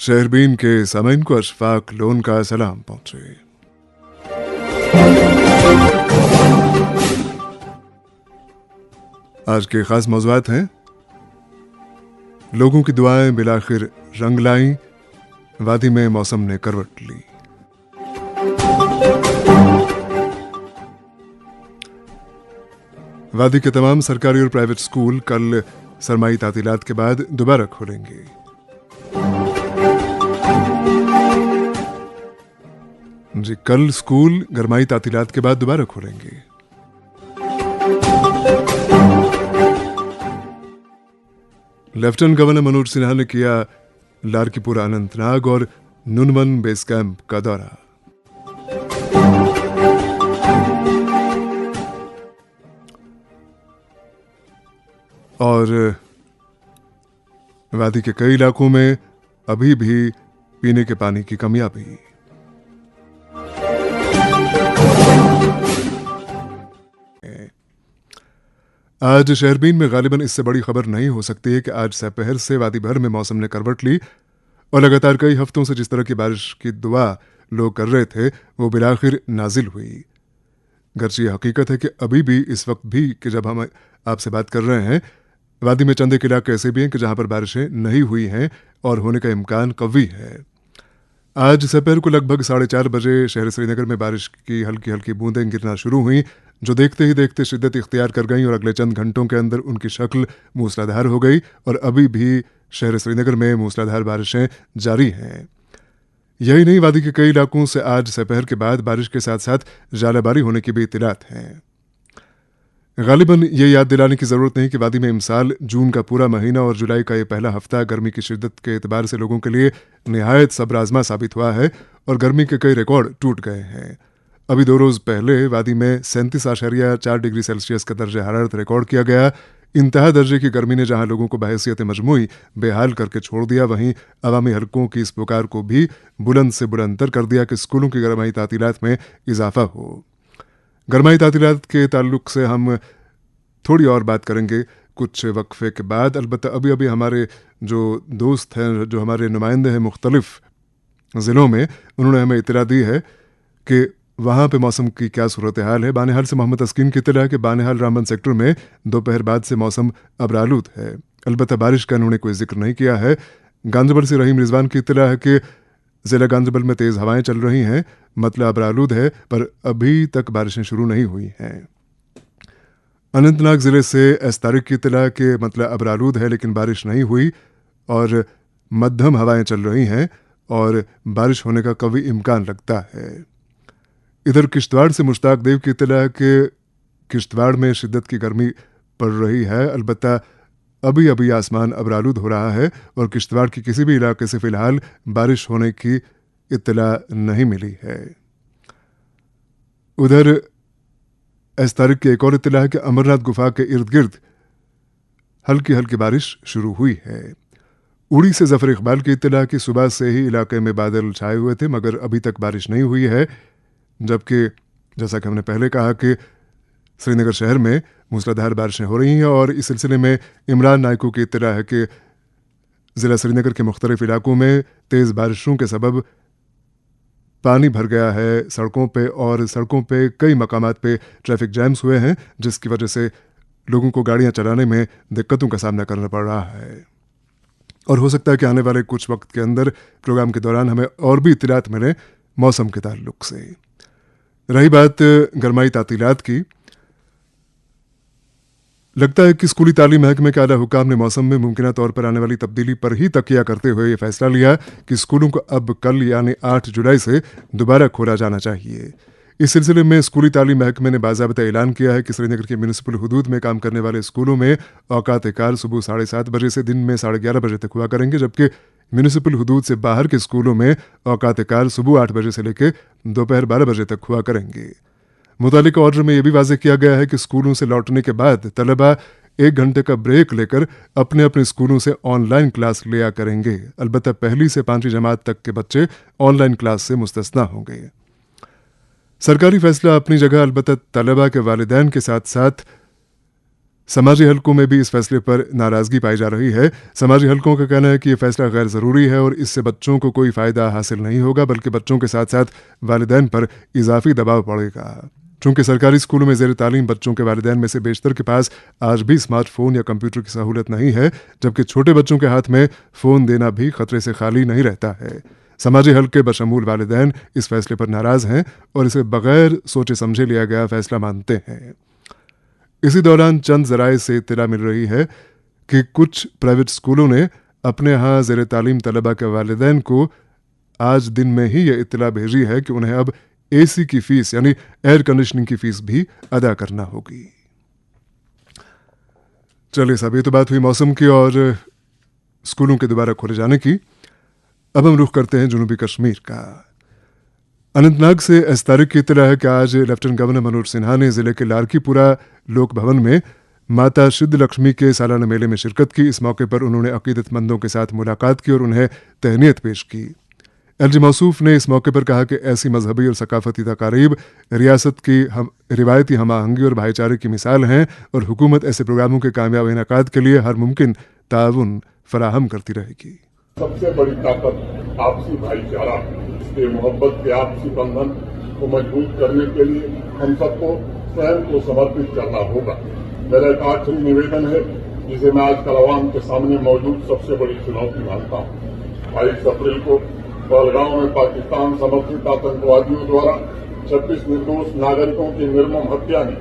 शहरबीन के सामीन को अशफाक लोन का सलाम पहुंचे। आज के खास मौज़ूआत हैं, लोगों की दुआएं बिलाखिर रंग लाई, वादी में मौसम ने करवट ली। वादी के तमाम सरकारी और प्राइवेट स्कूल कल सरमाई तातीलात के बाद दोबारा खुलेंगे। जी, कल स्कूल गरमाई तातीलात के बाद दोबारा खुलेंगे। लेफ्टिनेंट गवर्नर मनोज सिन्हा ने किया लारकीपुर, अनंतनाग और नुनवन बेस कैंप का दौरा। और वादी के कई इलाकों में अभी भी पीने के पानी की कमियां भी। आज शहरबीन में गालिबन इससे बड़ी खबर नहीं हो सकती है कि आज दोपहर से वादी भर में मौसम ने करवट ली और लगातार कई हफ्तों से जिस तरह की बारिश की दुआ लोग कर रहे थे वो बिलाखिर नाजिल हुई। गर्ची ये हकीकत है कि अभी भी इस वक्त भी कि जब हम आपसे बात कर रहे हैं, वादी में चंद एक इलाके ऐसे भी हैं कि जहां पर बारिशें नहीं हुई हैं और होने का इम्कान कवी है। आज दोपहर को लगभग 4:30 बजे शहर श्रीनगर में बारिश की हल्की हल्की बूंदें गिरना शुरू हुई, जो देखते ही देखते शिद्दत इख्तियार कर गईं और अगले चंद घंटों के अंदर उनकी शक्ल मूसलाधार हो गई और अभी भी शहर श्रीनगर में मूसलाधार बारिशें जारी हैं। यही नहीं, वादी के कई इलाकों से आज दोपहर के बाद बारिश के साथ साथ जालाबारी होने की भी इत्तलात हैं। गालिबन ये याद दिलाने की ज़रूरत नहीं कि वादी में इमसाल जून का पूरा महीना और जुलाई का ये पहला हफ्ता गर्मी की शिद्दत के एतबार से लोगों के लिए निहायत सब्र आज़मा साबित हुआ है और गर्मी के कई रिकॉर्ड टूट गए हैं। अभी 2 रोज़ पहले वादी में 37.4 डिग्री सेल्सियस का दर्ज हरारत रिकॉर्ड किया गया। इंतहा दर्जे की गर्मी ने जहां लोगों को बहैसियत मजमूई बेहाल करके छोड़ दिया, वहीं अवामी हलकों की इस पुकार को भी बुलंद से बुलंदतर कर दिया कि स्कूलों की गरमाई तातीलात में इजाफा हो। गरमाई तातीलात के ताल्लुक से हम थोड़ी और बात करेंगे कुछ वक्फे के बाद। अलबत्ता अभी अभी हमारे जो दोस्त हैं, जो हमारे नुमाइंदे हैं मुख्तलिफ ज़िलों में, उन्होंने हमें इत्तला दी है कि वहाँ पे मौसम की क्या सूरत हाल है। बानेहाल से मोहम्मद तस्कीन की इत्तला है कि बानेहाल रामबन सेक्टर में दोपहर बाद से मौसम अबरालूद है। अलबत्ता बारिश का उन्होंने कोई जिक्र नहीं किया है। गांधरबल से रहीम रिजवान की इत्तला है कि ज़िला गांधरबल में तेज़ हवाएं चल रही हैं, मतलब अबरालूद है, पर अभी तक बारिशें शुरू नहीं हुई हैं। अनंतनाग ज़िले से एस तारिक की इत्तला के मतलब अबरालूद है लेकिन बारिश नहीं हुई और मध्यम हवाएं चल रही हैं और बारिश होने का कवी इम्कान लगता है। इधर किश्तवाड़ से मुश्ताक देव की इत्तला है कि किश्तवाड़ में शिद्दत की गर्मी पड़ रही है। अलबत्ता अभी अभी आसमान अबरालूद हो रहा है और किश्तवाड़ की किसी भी इलाके से फ़िलहाल बारिश होने की इत्तला नहीं मिली है। उधर एस तारिक की एक और इत्तला है कि अमरनाथ गुफा के इर्द गिर्द हल्की हल्की बारिश शुरू हुई है। उड़ी से जफर इकबाल की इत्तला कि सुबह से ही इलाके में बादल छाए हुए थे मगर अभी तक बारिश नहीं हुई है, जबकि जैसा कि हमने पहले कहा कि श्रीनगर शहर में मूसलाधार बारिशें हो रही हैं। और इस सिलसिले में इमरान नायकू की इत्तला है कि ज़िला श्रीनगर के मुख्तलिफ इलाकों में तेज़ बारिशों के सबब पानी भर गया है सड़कों पे और सड़कों पे कई मकामात पे ट्रैफिक जैम्स हुए हैं, जिसकी वजह से लोगों को गाड़ियां चलाने में दिक्कतों का सामना करना पड़ रहा है। और हो सकता है कि आने वाले कुछ वक्त के अंदर प्रोग्राम के दौरान हमें और भी इत्तलात मिले मौसम के ताल्लुक से। रही बात गरमाई तातीलात की, लगता है कि स्कूली तालीम महकमे के आला हुकाम ने मौसम में मुमकिन तौर पर आने वाली तब्दीली पर ही तकिया करते हुए ये फैसला लिया कि स्कूलों को अब कल यानी 8 जुलाई से दोबारा खोला जाना चाहिए। इस सिलसिले में स्कूली तालीम महकमे ने बाज़ाब्ता ऐलान किया है कि श्रीनगर के म्यूनिसिपल हुदूद में काम करने वाले स्कूलों में औकात कार सुबह 7:30 बजे से दिन में 11:30 बजे तक हुआ करेंगे, जबकि म्यूनिसिपल हुदूद से बाहर के स्कूलों में औकात कार सुबह 8 बजे से लेकर दोपहर 12 बजे तक हुआ करेंगे। मुतालिका ऑर्डर में यह भी वाज़ेह किया गया है कि स्कूलों से लौटने के बाद तलबा 1 घंटे का ब्रेक लेकर अपने अपने स्कूलों से ऑनलाइन क्लास लिया करेंगे। अलबत्ता 1ली से 5वीं जमात तक के बच्चे ऑनलाइन क्लास से मुस्तस्ना होंगे। सरकारी फैसला अपनी जगह, अलबत्ता तलबा के वालिदैन के साथ साथ समाजी हलकों में भी इस फैसले पर नाराजगी पाई जा रही है। समाजी हलकों का कहना है कि यह फैसला गैर ज़रूरी है और इससे बच्चों को कोई फ़ायदा हासिल नहीं होगा, बल्कि बच्चों के साथ साथ वालिदैन पर इजाफी दबाव पड़ेगा। चूंकि सरकारी स्कूलों में ज़ेर तालीम बच्चों के वालिदैन में से बेशतर के पास आज भी स्मार्टफोन या कंप्यूटर की सहूलत नहीं है, जबकि छोटे बच्चों के हाथ में फ़ोन देना भी खतरे से खाली नहीं रहता है। समाजी हलके बशमूल वालिदैन इस फैसले पर नाराज़ हैं और इसे बगैर सोचे समझे लिया गया फैसला मानते हैं। इसी दौरान चंद जराए से इत्तला मिल रही है कि कुछ प्राइवेट स्कूलों ने अपने यहाँ ज़ेर तालीम तलबा के वालिदैन को आज दिन में ही यह इत्तला भेजी है कि उन्हें अब एसी की फीस यानी एयर कंडीशनिंग की फीस भी अदा करना होगी। चलिए साहब, ये तो बात हुई मौसम की और स्कूलों के दोबारा खोले जाने की। अब हम रुख करते हैं जनूबी कश्मीर का। अनंतनाग से इस तारीख की इत्तला है कि आज लेफ्टिनेंट गवर्नर मनोज सिन्हा ने जिले के लारकीपुरा लोक भवन में माता सिद्ध लक्ष्मी के सालाना मेले में शिरकत की। इस मौके पर उन्होंने अकीदतमंदों के साथ मुलाकात की और उन्हें तहनीत पेश की। एलजी मौसूफ ने इस मौके पर कहा कि ऐसी मजहबी और सकाफती तकारीब रियासत की रिवायती हम आहंगी और भाईचारे की मिसाल हैं और हुकूमत ऐसे प्रोग्रामों के कामयाब इनेकाद के लिए हर मुमकिन ताउन फराहम करती रहेगी। सबसे बड़ी ताकत आपसी भाईचारा, इसलिए मोहब्बत के आपसी बंधन को मजबूत करने के लिए हम सबको स्वयं को समर्पित करना होगा। मेरा एक आखिरी निवेदन है जिसे मैं आजकल आवाम के सामने मौजूद सबसे बड़ी चुनौती मानता हूँ। 22 अप्रैल को पहलगांव में पाकिस्तान समर्थित आतंकवादियों द्वारा 26 निर्दोष नागरिकों की निर्मम हत्या ने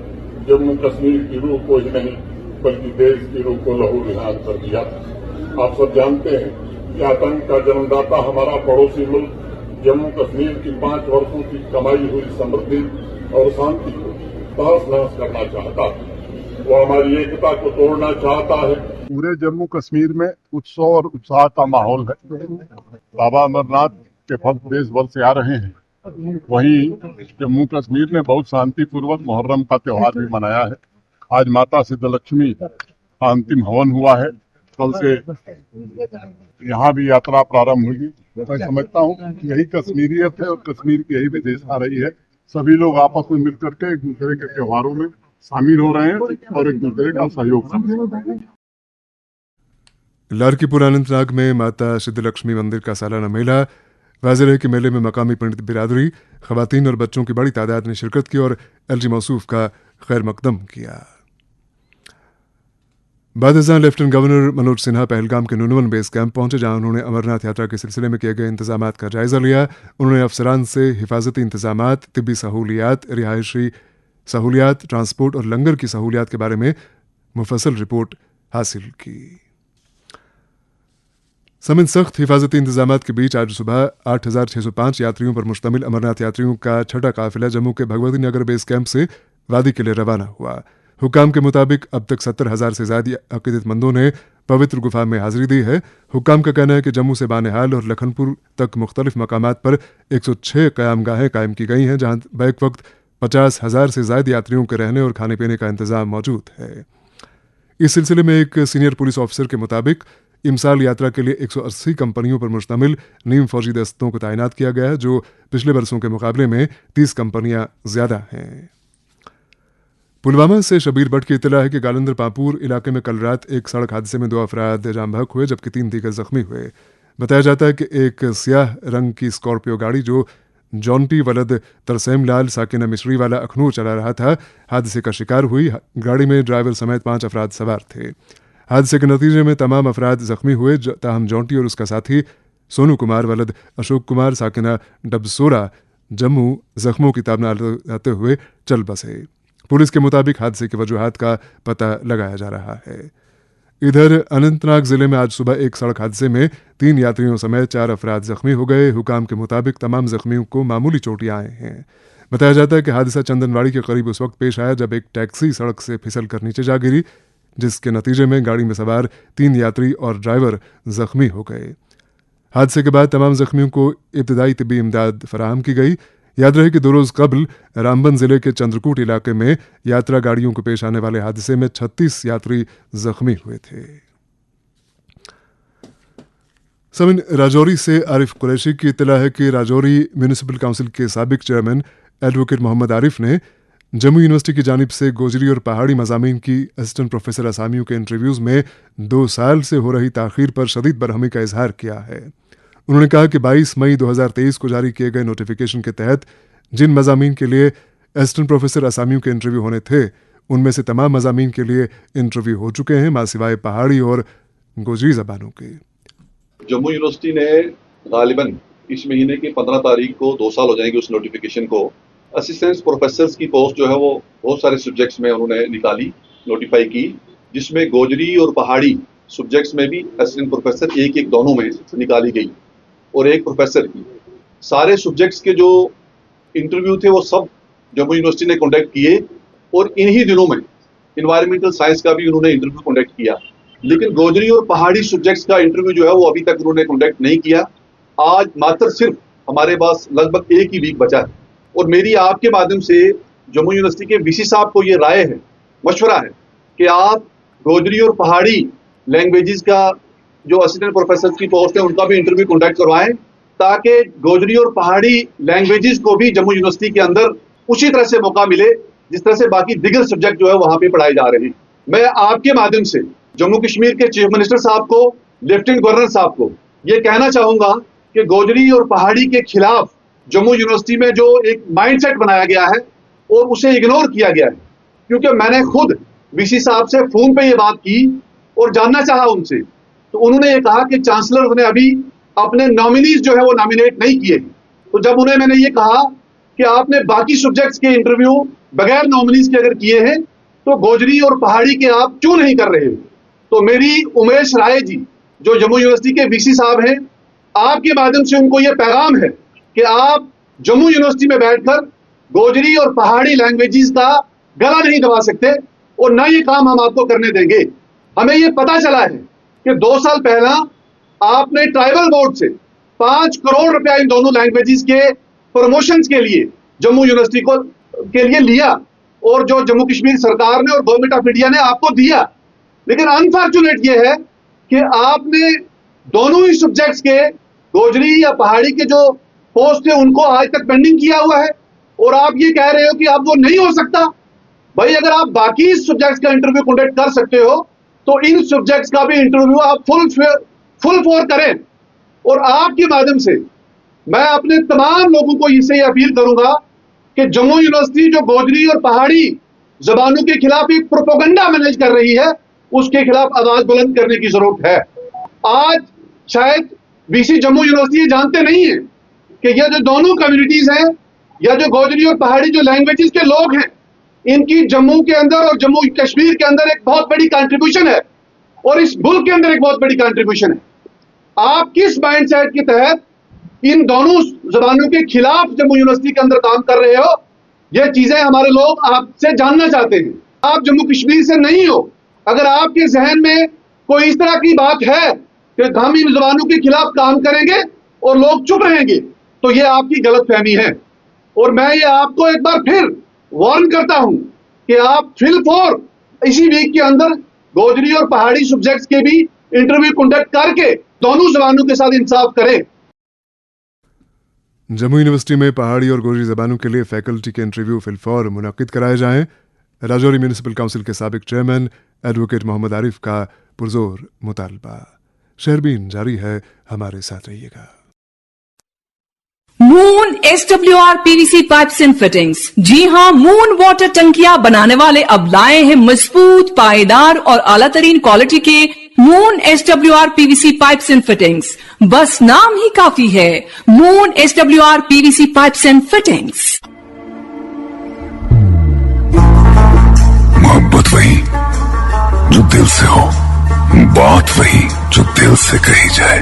जम्मू कश्मीर की रूह को ही नहीं बल्कि देश की रूह को लहू लुहान कर दिया। आप सब जानते हैं कि आतंक का जन्मदाता हमारा पड़ोसी मुल्क जम्मू कश्मीर की 5 वर्षों की कमाई हुई समृद्धि और शांति को तहस नहस करना चाहता है। वो हमारी एकता को तोड़ना चाहता है। पूरे जम्मू कश्मीर में उत्सव और उत्साह का माहौल है। बाबा अमरनाथ के भक्त देश भर से आ रहे हैं। वहीं जम्मू कश्मीर ने बहुत शांतिपूर्वक मुहर्रम का त्योहार भी मनाया है। आज माता सिद्ध लक्ष्मी का अंतिम हवन हुआ है। कल से यहाँ भी यात्रा प्रारंभ होगी। मैं समझता हूँ कि यही कश्मीरियत है और कश्मीर की यही विशेषता रही है। सभी लोग आपस में मिलकर के एक दूसरे के त्योहारों में शामिल हो रहे हैं और एक दूसरे का सहयोग कर रहे हैं। लारकीपुरा अनंतनाग में माता सिद्ध लक्ष्मी मंदिर का सालाना मेला। वाज़ेह है कि मेले में मकामी पंडित बिरादरी, खवातीन और बच्चों की बड़ी तादाद ने शिरकत की और एलजी मौसूफ का खैर मकदम किया। बादशाह लेफ्टिनेंट गवर्नर मनोज सिन्हा पहलगाम के नुनवन बेस कैंप पहुंचे, जहां उन्होंने अमरनाथ यात्रा के सिलसिले में किए गए इंतजामात का जायजा लिया। उन्होंने अफसरान से हिफाजती इंतजामात, तिब्बी सहूलियात, रिहायशी सहूलियात, ट्रांसपोर्ट और लंगर की सहूलियात के बारे में मुफस्सल रिपोर्ट हासिल की। समित सख्त हिफाजती इंतजामात के बीच आज सुबह 8,605 यात्रियों पर मुश्तमिल अमरनाथ यात्रियों का छठा काफिला जम्मू के भगवती नगर बेस कैंप से वादी के लिए रवाना हुआ। हुकाम के मुताबिक अब तक 70,000 से ज्यादा अकीदतमंदों ने पवित्र गुफा में हाजिरी दी है। हुकाम का कहना है कि जम्मू से बानेहाल और लखनपुर तक मुख्तलिफ मकामात पर 106 क़यामगाहें कायम की गई हैं, जहां बैक वक्त 50,000 से ज्यादा यात्रियों के रहने और खाने पीने का इंतजाम मौजूद है। इस सिलसिले में एक सीनियर पुलिस ऑफिसर के मुताबिक इमसाल यात्रा के लिए 180 कंपनियों पर मुश्तमिल नीम फौजी दस्तों को तैनात किया गया है, जो पिछले बरसों के मुकाबले में 30 कंपनियां ज्यादा हैं। पुलवामा से शबीर भट्ट की इत्तला है कि गालंदर पापुर इलाके में कल रात एक सड़क हादसे में 2 अफराद जाम बहक हुए, जबकि 3 दीगर जख्मी हुए। बताया जाता है कि एक स्याह रंग की स्कॉर्पियो गाड़ी जो जॉन्टी वलद तरसेम लाल साकिना मिश्री वाला अखनूर चला रहा था, हादसे का शिकार हुई। गाड़ी में ड्राइवर समेत 5 अफराद सवार थे। हादसे के नतीजे में तमाम अफराद जख्मी हुए, ताहम जॉन्टी और उसका साथी सोनू कुमार वलद अशोक कुमार साकिना डबसोरा जम्मू जख्मों की ताबना लाते हुए चल बसे। पुलिस के मुताबिक हादसे की वजूहात का पता लगाया जा रहा है। इधर अनंतनाग जिले में आज सुबह एक सड़क हादसे में 3 यात्रियों समेत 4 अफराद जख्मी हो गए। हुकाम के मुताबिक तमाम जख्मियों को मामूली चोटें आए हैं। बताया जाता है कि हादसा चंदनवाड़ी के करीब उस वक्त पेश आया जब एक टैक्सी सड़क से फिसल कर नीचे जा गिरी, जिसके नतीजे में गाड़ी में सवार 3 यात्री और ड्राइवर जख्मी हो गए। हादसे के बाद तमाम जख्मियों को इब्तदाई तिब्बी इमदाद फराहम की गई। याद रहे कि 2 रोज कबल रामबन जिले के चंद्रकूट इलाके में यात्रा गाड़ियों को पेश आने वाले हादसे में 36 यात्री जख्मी हुए थे। समिन राजौरी से आरिफ कुरैशी की इत्तला है कि राजौरी म्यूनिसिपल काउंसिल के साबिक चेयरमैन एडवोकेट मोहम्मद आरिफ ने जम्मू यूनिवर्सिटी की जानिब से गोजरी और पहाड़ी मज़ामीन की असिस्टेंट प्रोफेसर असामियों के इंटरव्यूज़ में 2 साल से हो रही ताख़ीर पर शदीद बरहमी का इजहार किया है। उन्होंने कहा कि 22 मई 2023 को जारी किए गए नोटिफिकेशन के तहत जिन मज़ामीन के लिए असिस्टेंट प्रोफेसर असामियों के इंटरव्यू होने थे, उनमें से तमाम मज़ामीन के लिए इंटरव्यू हो चुके हैं, मासिवाय पहाड़ी और गोजरी ज़बानों के। जम्मू यूनिवर्सिटी ने गालिबन इस महीने की 15 तारीख को 2 साल हो जाएंगे उस नोटिफिकेशन को। असिस्टेंट प्रोफेसर की पोस्ट जो है वो बहुत सारे सब्जेक्ट्स में उन्होंने निकाली, नोटिफाई की, जिसमें गोजरी और पहाड़ी सब्जेक्ट्स में भी असिस्टेंट प्रोफेसर एक दोनों में निकाली गई और एक प्रोफेसर की। सारे सब्जेक्ट्स के जो इंटरव्यू थे वो सब जम्मू यूनिवर्सिटी ने कंडक्ट किए और इन्हीं दिनों में इन्वायरमेंटल साइंस का भी उन्होंने इंटरव्यू कंडक्ट किया। लेकिन गोजरी और पहाड़ी सब्जेक्ट्स का इंटरव्यू जो है वो अभी तक उन्होंने कंडक्ट नहीं किया। आज मात्र सिर्फ हमारे पास लगभग एक ही वीक बचा है और मेरी आपके माध्यम से जम्मू यूनिवर्सिटी के वीसी साहब को ये राय है, मशवरा है कि आप गोजरी और पहाड़ी लैंग्वेजेस का जो असिस्टेंट प्रोफेसर की पोस्ट है उनका भी इंटरव्यू कंडक्ट करवाएं, ताकि गोजरी और पहाड़ी लैंग्वेजेस को भी जम्मू यूनिवर्सिटी के अंदर उसी तरह से मौका मिले जिस तरह से बाकी दिगर सब्जेक्ट जो है वहां पे पढ़ाए जा रहे हैं। मैं आपके माध्यम से जम्मू कश्मीर के चीफ मिनिस्टर साहब को, लेफ्टिनेंट गवर्नर साहब को ये कहना चाहूंगा कि गोजरी और पहाड़ी के खिलाफ जम्मू यूनिवर्सिटी में जो एक माइंडसेट बनाया गया है और उसे इग्नोर किया गया है, क्योंकि मैंने खुद वीसी साहब से फोन पे ये बात की और जानना चाहा उनसे, तो उन्होंने ये कहा कि चांसलर ने अभी अपने नॉमिनीज जो है वो नॉमिनेट नहीं किए। तो जब उन्हें मैंने ये कहा कि आपने बाकी सब्जेक्ट्स के इंटरव्यू बगैर नॉमिनीज के अगर किए हैं तो गोजरी और पहाड़ी के आप क्यों नहीं कर रहे हो, तो मेरी उमेश राय जी जो जम्मू यूनिवर्सिटी के वीसी साहब हैं, आपके माध्यम से उनको यह पैगाम है कि आप जम्मू यूनिवर्सिटी में बैठकर गोजरी और पहाड़ी लैंग्वेजेस का गला नहीं दबा सकते और ना ये काम हम आपको करने देंगे। हमें ये पता चला है कि 2 साल पहला आपने ट्राइबल बोर्ड से 5 करोड़ रुपया इन दोनों लैंग्वेजेस के प्रमोशंस के लिए जम्मू यूनिवर्सिटी को के लिए लिया और जो जम्मू कश्मीर सरकार ने और गवर्नमेंट ऑफ इंडिया ने आपको दिया। लेकिन अनफॉर्चुनेट ये है कि आपने दोनों ही सब्जेक्ट्स के गोजरी या पहाड़ी के जो पोस्ट है उनको आज तक पेंडिंग किया हुआ है और आप ये कह रहे हो कि अब वो नहीं हो सकता। भाई अगर आप बाकी सब्जेक्ट्स का इंटरव्यू कंडक्ट कर सकते हो तो इन सब्जेक्ट्स का भी इंटरव्यू आप फुल फोर करें। और आपके माध्यम से मैं अपने तमाम लोगों को इससे अपील करूंगा कि जम्मू यूनिवर्सिटी जो गोजरी और पहाड़ी जबानों के खिलाफ एक प्रोपेगेंडा मैनेज कर रही है, उसके खिलाफ आवाज बुलंद करने की जरूरत है। आज शायद वीसी जम्मू यूनिवर्सिटी ये जानते नहीं है कि यह जो दोनों कम्युनिटीज हैं या जो गोजरी और पहाड़ी जो लैंग्वेजेस के लोग हैं, इनकी जम्मू के अंदर और जम्मू कश्मीर के अंदर एक बहुत बड़ी कंट्रीब्यूशन है और इस मुल्क के अंदर एक बहुत बड़ी कंट्रीब्यूशन है। आप किस माइंडसेट के तहत इन दोनों जबानों के खिलाफ जम्मू यूनिवर्सिटी के अंदर काम कर रहे हो, ये चीजें हमारे लोग आपसे जानना चाहते हैं। आप जम्मू कश्मीर से नहीं हो, अगर आपके जहन में कोई इस तरह की बात है कि हम इन जबानों के खिलाफ काम करेंगे और लोग चुप रहेंगे, तो ये आपकी गलत फहमी है। और मैं ये आपको एक बार फिर वार्न करता हूं कि आप फिल फोर इसी वीक के अंदर गोजरी और पहाड़ी सब्जेक्ट्स के भी इंटरव्यू कंडक्ट करके दोनों जबानों के साथ इंसाफ करें। जम्मू यूनिवर्सिटी में पहाड़ी और गोजरी जबानों के लिए फैकल्टी के इंटरव्यू फिलफौर मुनक्किद कराए जाएं। राजौरी म्यूनिसिपल काउंसिल के साबिक चेयरमैन एडवोकेट मोहम्मद आरिफ का पुरजोर मुतालबा। शहरबीन जारी है, हमारे साथ रहिएगा। Moon SWR PVC pipes and fittings. जी हां, मून वाटर टंकियां बनाने वाले अब लाए हैं मजबूत, पायदार और आला तरीन क्वालिटी के moon SWR PVC pipes and fittings. बस नाम ही काफी है, moon SWR PVC pipes and fittings. मोहब्बत वही जो दिल से हो, बात वही जो दिल से कही जाए,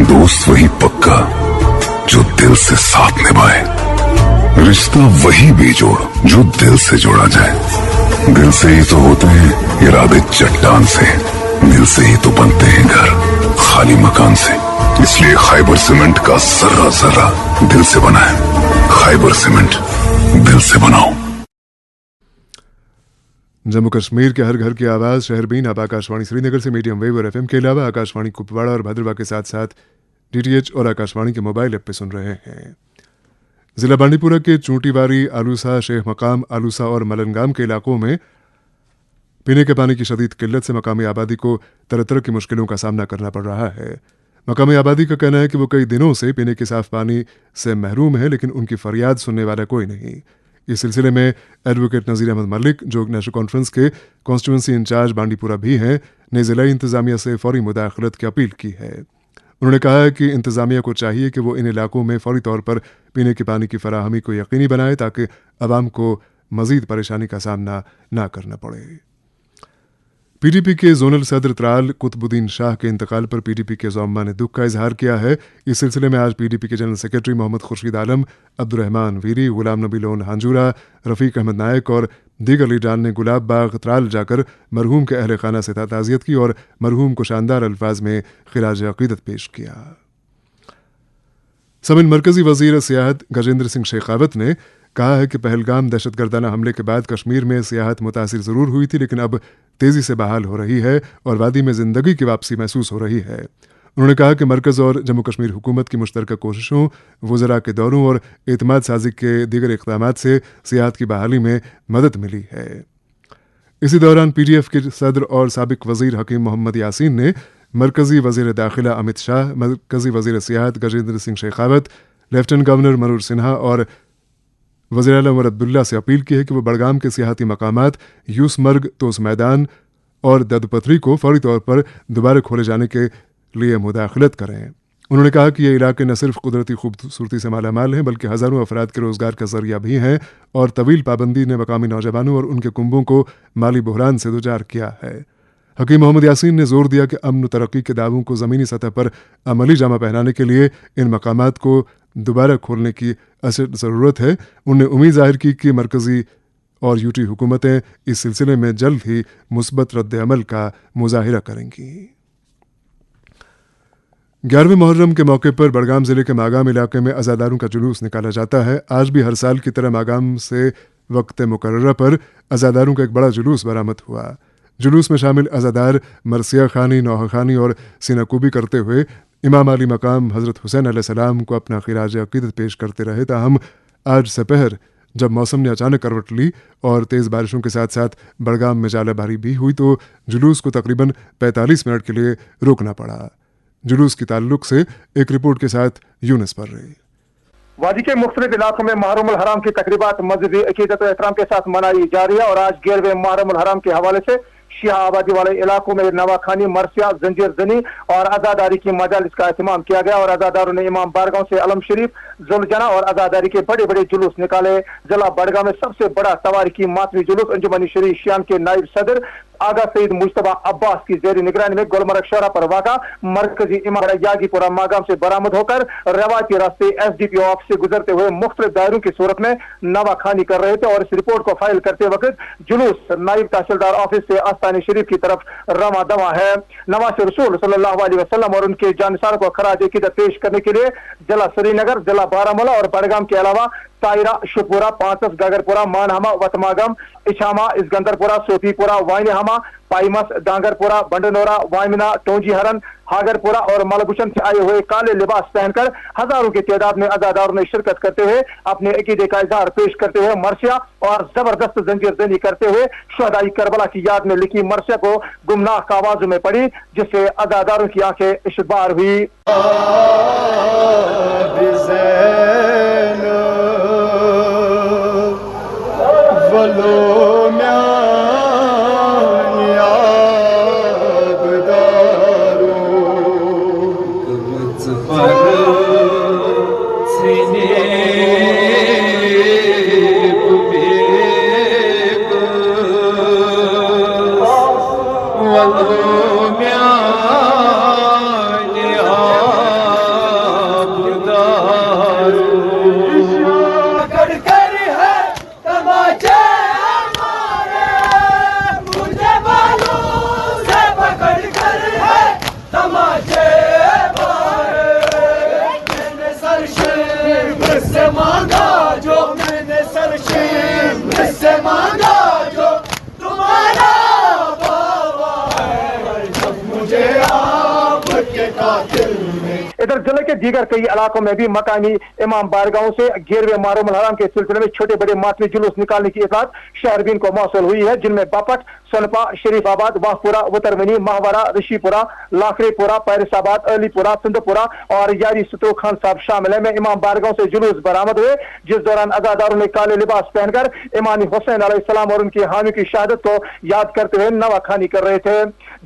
दोस्त वही पक्का जो दिल से साथ निभाए, रिश्ता वही बेजोड़ जो दिल से जोड़ा जाए। दिल से ही तो होते हैं इरादे चट्टान से, दिल से ही तो बनते हैं घर खाली मकान से। इसलिए खैबर सीमेंट का जर्रा जर्रा दिल से बना है। खैबर सीमेंट, दिल से बनाओ। जम्मू कश्मीर के हर घर की आवाज शहरबीन अब आकाशवाणी श्रीनगर से मीडियम वेव और FM के अलावा आकाशवाणी कुपवाड़ा और भद्रवा के साथ साथ DTH और आकाशवाणी के मोबाइल ऐप पे सुन रहे हैं। जिला बांडीपुरा के चूंटीवारी, आलूसा, शेख मकाम, आलूसा और मलनगाम के इलाकों में पीने के पानी की शदीद किल्लत से मकामी आबादी को तरह तरह की मुश्किलों का सामना करना पड़ रहा है। मकामी आबादी का कहना है कि वो कई दिनों से पीने के साफ पानी से महरूम है, लेकिन उनकी फरियाद सुनने वाला कोई नहीं। इस सिलसिले में एडवोकेट नज़ीर अहमद मलिक, जो नेशनल कॉन्फ्रेंस के कॉन्स्टिट्यूंसी इंचार्ज बांडीपुरा भी हैं, ने जिला इंतजामिया से फौरी मुदाखलत की अपील की है। उन्होंने कहा है कि इंतजामिया को चाहिए कि वो इन इलाकों में फौरी तौर पर पीने के पानी की फराहमी को यकीनी बनाए ताकि आवाम को मजीद परेशानी का सामना ना करना पड़े। पीडीपी के जोनल सदर त्राल कुतुबुद्दीन शाह के इंतकाल पर पीडीपी के ज़ौम्मा ने दुख का इजहार किया है। इस सिलसिले में आज पीडीपी के general secretary Mohammad Khurshid Alam, Abdurrahman Veeri, Ghulam Nabi loan Hanjura, रफ़ीक अहमद नायक और दीगर लीडरान ने गुलाब बाग त्राल जाकर मरहूम के अहल खाना से ताज़ियत की और मरहूम को शानदार अल्फाज में खिराज अक़ीदत पेश किया। समिन मरकजी वज़ीर सियाहत गजेंद्र सिंह शेखावत ने कहा है कि पहलगाम दहशतगर्दाना हमले के बाद कश्मीर में सियाहत मुतासिर ज़रूर हुई थी, लेकिन अब तेज़ी से बहाल हो रही है और वादी में ज़िंदगी की वापसी महसूस हो रही है। उन्होंने कहा कि मरकज़ और जम्मू कश्मीर हुकूमत की मुश्तरका कोशिशों, वज़रा के दौरों और एतमाद साजी के दीगर इक़दामात से सियाहत की बहाली में मदद मिली है। इसी दौरान पीडीएफ के सदर और साबिक वज़ीर हकीम मोहम्मद यासीन ने मरकज़ी वज़ीर दाखिला अमित शाह, मरकज़ी वज़ीर सियाहत गजेंद्र सिंह शेखावत, लेफ्टिनेंट गवर्नर मनोहर सिन्हा और वज़ीर आला उमर अब्दुल्ला से अपील की है कि वो बड़गाम के सियाहती मकामात यूसमर्ग, तोस मैदान और ददपथरी को फौरी तौर पर दोबारा खोले जाने के लिए मुदाखलत करें। उन्होंने कहा कि ये इलाके न सिर्फ कुदरती खूबसूरती से मालामाल हैं, बल्कि हज़ारों अफराद के रोज़गार का ज़रिया भी हैं और तवील पाबंदी ने मकामी नौजवानों और उनके कुंबों को माली बहरान से दुचार किया है। हकीम मोहम्मद यासीन ने जोर दिया कि अमन तरक्की के दावों को ज़मीनी सतह पर अमली जामा पहनाने के लिए इन मकामात को दोबारा खोलने की अशद ज़रूरत है। उन्होंने उम्मीद जाहिर की कि मरकज़ी और यूटी हुकूमतें इस सिलसिले में जल्द ही मुस्बत रद्द अमल का मुजाहिरा करेंगी। 11वें मुहर्रम के मौके पर बड़गाम ज़िले के मागाम इलाके में अज़ादारों का जुलूस निकाला जाता है। आज भी हर साल की तरह मागाम से वक्त मुकर्ररा पर अज़ादारों का एक बड़ा जुलूस बरामद हुआ। जुलूस में शामिल अज़ादार मरसिया खानी, नौहा खानी और सिनाकूबी करते हुए इमाम अली मकाम हज़रत हुसैन अलैहिस्सलाम को अपना खिराज अक़ीदत पेश करते रहे। ताहम आज सपहर जब मौसम ने अचानक करवट ली और तेज़ बारिशों के साथ साथ बड़गाम में जालाबारी भी हुई तो जुलूस को तकरीबन 45 मिनट के लिए रोकना पड़ा। जुलूस की ताल्लुक से एक रिपोर्ट के साथ यूनुस पर रही। वादी के मुख्तलिफ इलाकों में मुहर्रम उल हराम की तकरीबात मज़हबी अक़ीदत और एहतराम के साथ मनाई जा रही है और आज 11वें मुहर्रम उल हराम के हवाले से शिया आबादी वाले इलाकों में नवाखानी, मरसिया, जंजीर जनी और आज़ादारी की मजालिस का एहतमाम किया गया और आज़ादारों ने इमाम बारगाह से अलम शरीफ, जुलजना और आज़ादारी के बड़े बड़े जुलूस निकाले। जिला बड़गाह में सबसे बड़ा तवारीखी मातमी जुलूस अंजुमन शरीफ शियान के नायब सदर आगा सईद मुश्तबा अब्बास की जेरी निगरानी में गुलमर्ग शहरा पर वाक़ा मरकजी इमारत यागीपुरा मागाम से बरामद होकर रवायती रास्ते एसडीपीओ ऑफिस से गुजरते हुए मुख्तलिफ दायरों की सूरत में नवाखानी कर रहे थे और इस रिपोर्ट को फाइल करते वक्त जुलूस नायब तहसीलदार ऑफिस से आस्तानी शरीफ की तरफ रवा दवा है। नवाज रसूल सल्लल्लाहु अलैहि वसल्लम और उनके जानसारों को खराज अक़ीदत पेश करने के लिए जिला श्रीनगर, जिला बारामूला और बड़गाम के अलावा तायरा, शुपुरा, पांचस, गागरपुरा, मानहमा, वतमागम, इछामा, इसगंदरपुरा, सोफीपुरा, वाइनहमा, पाईमस, डांगरपुरा, बंडनोरा, वाइमिना, टोंजी हरन, हागरपुरा और मलबुशन से आए हुए काले लिबास पहनकर हजारों की तादाद में अज़ादारों ने शिरकत करते हुए अपने अकीदे का इजहार पेश करते हुए मरसिया और जबरदस्त जंजीर जनी करते हुए शहदाई करबला की याद में लिखी मरसिया को गुमनाह आवाजों में पढ़ी, जिससे अज़ादारों की आंखें इश्बार हुई। इधर जिले के दीगर कई इलाकों में भी मकानी इमाम बारगाहों से 11वें मुहर्रम हराम के सिलसिले में छोटे बड़े मातमी जुलूस निकालने की इत्तलात शहरबीन को मौसूल हुई है, जिनमें बापट, सोनपा, शरीफाबाद, वाहपुरा, वतरमनी, माहवारा, ऋषिपुरा, लाखरेपुरा, पैरिसाबाद, अलीपुरा, सिंधपुरा और यारी सतो खान साहब शामिल है। में इमाम बारगाहों से जुलूस बरामद हुए, जिस दौरान अज़ादारों ने काले लिबास पहनकर इमाम हुसैन अलैहिस्सलाम और उनकी हामी की शहादत को याद करते हुए नवाखानी कर रहे थे।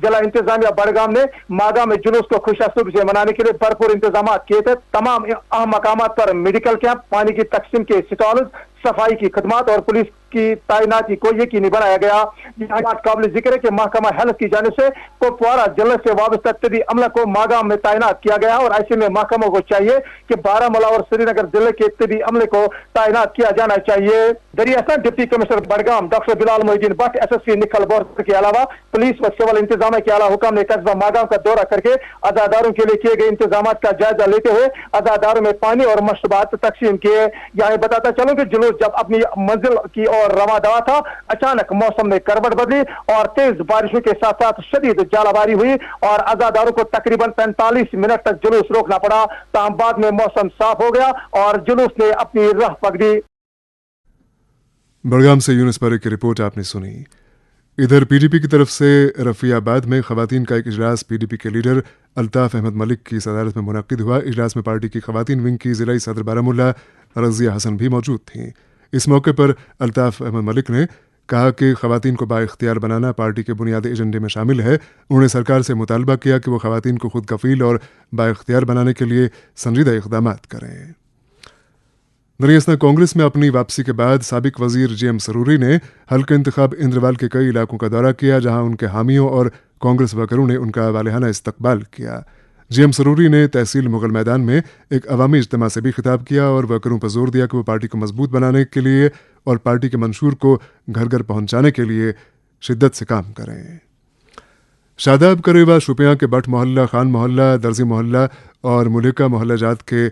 जिला इंतजामिया बड़गाम ने मागा में जुलूस को खुशअस्लूबी से मनाने के लिए भरपूर इंतजाम किए थे। तमाम अहम मकामात पर मेडिकल कैंप, पानी की तकसीम के स्टॉल, सफाई की खदमात और पुलिस की तैनाती को यकीनी बनाया गया। यहाँ काबिल जिक्र है कि महकमा हेल्थ की जानिब से कुपवारा जिले से वाबस्ता तबी अमला को मागाम में तैनात किया गया और ऐसे में महकमों को चाहिए कि बारामूला और श्रीनगर जिले के तबी अमले को तैनात किया जाना चाहिए। दरियास्तान deputy commissioner Budgam doctor Bilal Mohiuddin Bhat, SSP Nikhil बोर के अलावा पुलिस व सिविल इंतजाम के आला हुकाम ने कस्बा मागाम का दौरा करके अज़ादारों के लिए किए गए इंतजाम का जायजा लेते हुए अज़ादारों में पानी और मशरूबात तकसीम किए। यहाँ बताता चलूं कि जुलूस जब अपनी मंजिल की ओर रवा दवा था, अचानक मौसम में करवट बदली और तेज बारिशों के साथ साथ शदीद जालाबारी हुई और अज़ादारों को तकरीबन 45 मिनट तक जुलूस रोकना पड़ा। ताहम बाद में मौसम साफ हो गया और जुलूस ने अपनी राह पकड़ी। बड़गाम से यूनुस पारे की रिपोर्ट आपने सुनी। इधर PDP की तरफ से रफियाबाद में खवातीन का एक इजलास PDP के लीडर अल्ताफ अहमद मलिक की सदारत में मुनक्किद हुआ। इजलास में पार्टी की खवातीन विंग की जिलाई सदर बारामूला रज़िया हसन भी मौजूद थीं। इस मौके पर अल्ताफ अहमद मलिक ने कहा कि खवातीन को बाइख्तियार बनाना पार्टी के बुनियादी एजेंडे में शामिल है। उन्होंने सरकार से मुतालबा किया कि वो खवातीन को खुद कफील और बाइख्तियार बनाने के लिए संजीदा इक़दाम करें। दरियास्तान कांग्रेस में अपनी वापसी के बाद साबिक वजीर JM सरूरी ने हल्का इंतखाब इंद्रवाल के कई इलाकों का दौरा किया, जहां उनके हामियों और कांग्रेस वर्करों ने उनका वालिहाना इस्तकबाल किया। JM सरूरी ने तहसील मुगल मैदान में एक अवामी इज्तिमा से भी खिताब किया और वर्करों पर जोर दिया कि वो पार्टी को मजबूत बनाने के लिए और पार्टी के मंशूर को घर घर पहुंचाने के लिए शिद्दत से काम करें। शादाब, करेवा, शुपियां के बट मोहल्ला, खान मोहल्ला, दर्जी मोहल्ला और मुलिका मोहल्ला जात के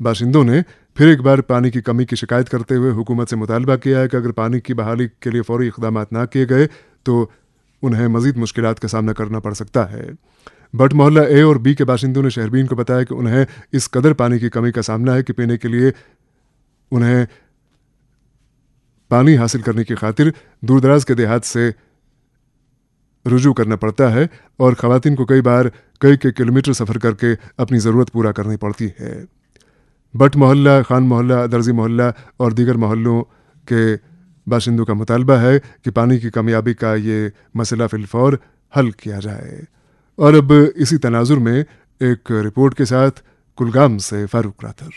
बाशिंदों ने फिर एक बार पानी की कमी की शिकायत करते हुए हुकूमत से मुतालबा किया है कि अगर पानी की बहाली के लिए फौरी इक़दाम ना किए गए तो उन्हें मजीद मुश्किलात का सामना करना पड़ सकता है। बट मोहल्ला A और B के बाशिंदों ने शहरबीन को बताया कि उन्हें इस कदर पानी की कमी का सामना है कि पीने के लिए उन्हें पानी हासिल करने की खातिर दूरदराज के देहात से रुजू करना पड़ता है और खवातीन को कई बार कई किलोमीटर सफ़र करके अपनी ज़रूरत पूरा करनी पड़ती है। बट मोहल्ला, खान मोहल्ला, दर्जी मोहल्ला और दीगर मोहल्लों के बाशिंदों का मुतालबा है कि पानी की कमियाबी का ये मसला फिलफौर हल किया जाए। और अब इसी तनाजुर में एक रिपोर्ट के साथ कुलगाम से फारूक राथर।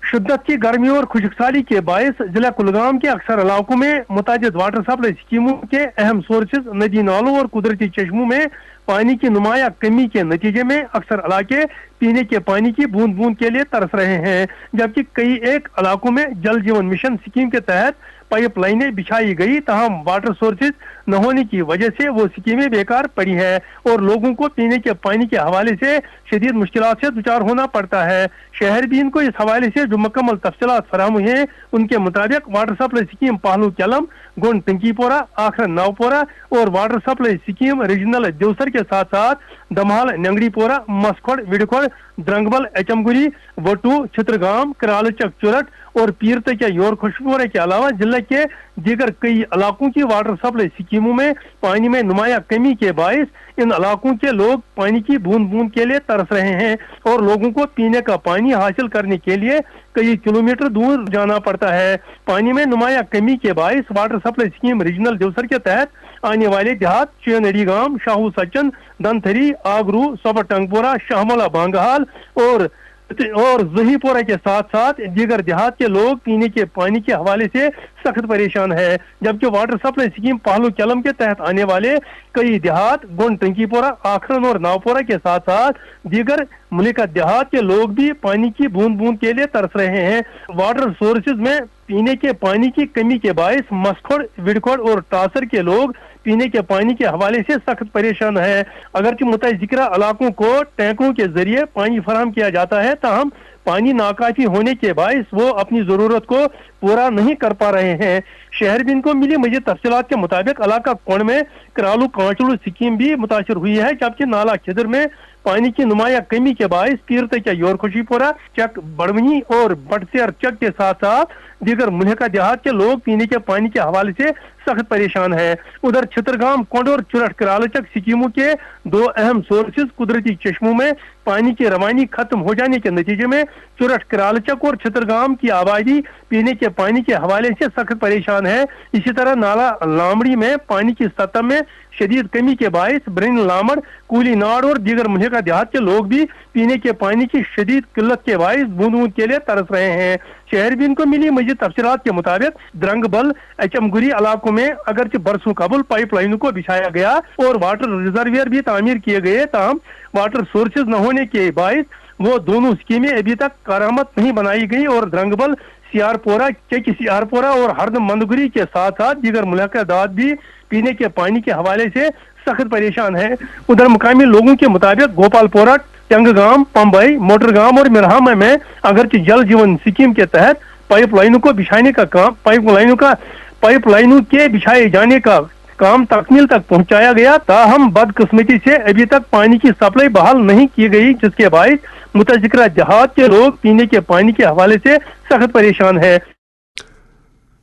शिद्दत की गर्मी और खुशकसाली के बायस जिला कुलगाम के अक्सर इलाकों में मुताजिद वाटर सप्लाई स्कीमों के अहम सोर्सेज नदी नालों और कुदरती चश्मों में पानी की नुमाया कमी के नतीजे में अक्सर इलाके पीने के पानी की बूंद बूंद के लिए तरस रहे हैं, जबकि कई एक इलाकों में जल जीवन मिशन स्कीम के तहत पाइपलाइनें बिछाई गई, तहम वाटर सोर्सेज न होने की वजह से वो स्कीमें बेकार पड़ी है और लोगों को पीने के पानी के हवाले से शदीद मुश्किलात से दुचार होना पड़ता है। शहरबीन को इस हवाले से जो मुकम्मल तफसीलात फराहम हुई हैं, उनके मुताबिक water supply scheme Pahloo Kellam, Gund Tankipora, Akhar Nowpora और water supply scheme regional Devsar के साथ साथ दमहाल, नंगड़ीपोरा, मसखोड़, विडखोड़, द्रंगबल, एचमगुरी, वटू, चित्रगाम, करालचक, चुरट और पीरत के योर खुशपोरे के अलावा जिले के दीगर कई इलाकों की वाटर सप्लाई स्कीमों में पानी में नुमाया कमी के बायस इन इलाकों के लोग पानी की बूंद बूंद के लिए तरस रहे हैं और लोगों को पीने का पानी हासिल करने के लिए कई किलोमीटर दूर जाना पड़ता है। पानी में नुमाया कमी के बायस water supply scheme regional Devsar के तहत आने वाले देहात चेनड़ी गांव, शाहू सचन, दंथरी, आगरू, सोबटंगपोरा, शाहमला, बांगहाल और जहीपोरा के साथ साथ दीगर देहात के लोग पीने के पानी के हवाले से सख्त परेशान है, जबकि water supply scheme Pahloo Callum के तहत आने वाले कई देहात गोंड टंकीपोरा, आखरन और नावपोरा के साथ साथ दीगर मुलिका देहात के लोग भी पानी की बूंद बूंद के लिए तरस रहे हैं। वाटर सोर्सेज में पीने के पानी की कमी के बायस मसखोड़, विडखोड़ और टासर के लोग पीने के पानी के हवाले से सख्त परेशान है। अगरचे मुतज़िक्रा इलाकों को टैंकरों के जरिए पानी फराहम किया जाता है, ताहम पानी नाकाफी होने के बायस वो अपनी जरूरत को पूरा नहीं कर पा रहे हैं। शहरबीन को मिली मजीद तफसीलात के मुताबिक इलाका कोण में करालू कांचलू स्कीम भी मुतासर हुई है, जबकि नाला खिदर में पानी की नुमाया कमी के बायस पीरतचा योर खुशीपुरा चक बड़वनी और बटसेर चक के साथ साथ दीगर मुल्हका देहात के लोग पीने के पानी के हवाले से सख्त परेशान है। उधर छित्रगाम कोंड और चुरट करालचक स्कीमों के दो अहम सोर्सेज कुदरती चश्मों में पानी की रवानी खत्म हो जाने के नतीजे में चुरट करालचक और छित्रगाम की आबादी पीने के पानी के हवाले से सख्त परेशान है। इसी तरह नाला लामड़ी में पानी की सतह में शदीद कमी के बायस ब्रिन लामड़, कूली नाड़ और दीगर मुल्हका देहात के लोग भी पीने के पानी की शदीद किल्लत के बायस बूंद बूंद के लिए तरस रहे हैं। शहरबीन को मिली मजीद तफसीलात के मुताबिक द्रंगबल एचमगुरी इलाकों में अगरचे बरसों कबल पाइपलाइनों को बिछाया गया और वाटर रिजर्वियर भी तामीर किए गए, ताहम वाटर सोर्सेज न होने के बायस वो दोनों स्कीमें अभी तक करामत नहीं बनाई गई और द्रंगबल सियारपोरा, चेक सियारपोरा और हरद मंदगुरी के साथ साथ दीगर मुल्हका देहात भी पीने के पानी के हवाले से सख्त परेशान है। उधर मुकामी लोगों के मुताबिक गोपालपोरा, टंगगाम, पंबई, मोटरगाम और मिरहामा में अगरचे जल जीवन स्कीम के तहत पाइपलाइनों को बिछाने का काम पाइपलाइनों के बिछाए जाने का काम तकमील तक पहुंचाया गया, ताहम बदकिस्मती से अभी तक पानी की सप्लाई बहाल नहीं की गई, जिसके बायस मुतज़िक्रा देहात के लोग पीने के पानी के हवाले से सख्त परेशान है।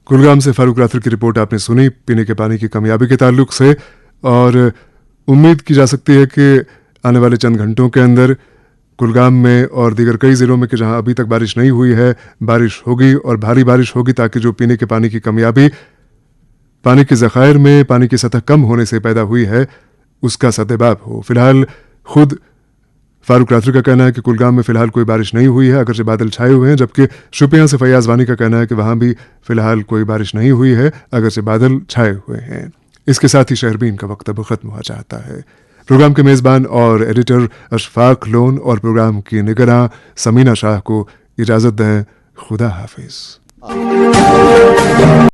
कुलगाम से फारूक राथर की रिपोर्ट आपने सुनी पीने के पानी की कमियाबी के ताल्लुक से, और उम्मीद की जा सकती है कि आने वाले चंद घंटों के अंदर कुलगाम में और दीगर कई ज़िलों में कि जहां अभी तक बारिश नहीं हुई है, बारिश होगी और भारी बारिश होगी, ताकि जो पीने के पानी की कमियाबी पानी के ज़खायर में पानी की सतह कम होने से पैदा हुई है उसका सद्देबाब हो। फिलहाल खुद फारूक राथर का कहना है कि कुलगाम में फिलहाल कोई बारिश नहीं हुई है, अगरचे बादल छाए हुए हैं, जबकि शुपियां से फैयाज वानी का कहना है कि वहां भी फिलहाल कोई बारिश नहीं हुई है, अगरचे बादल छाए हुए हैं। इसके साथ ही शहरबीन का वक्त अब खत्म हो जाता है। प्रोग्राम के मेज़बान और एडिटर अशफाक लोन और प्रोग्राम की निगरां समीना शाह को इजाज़त दें। खुदा हाफिज।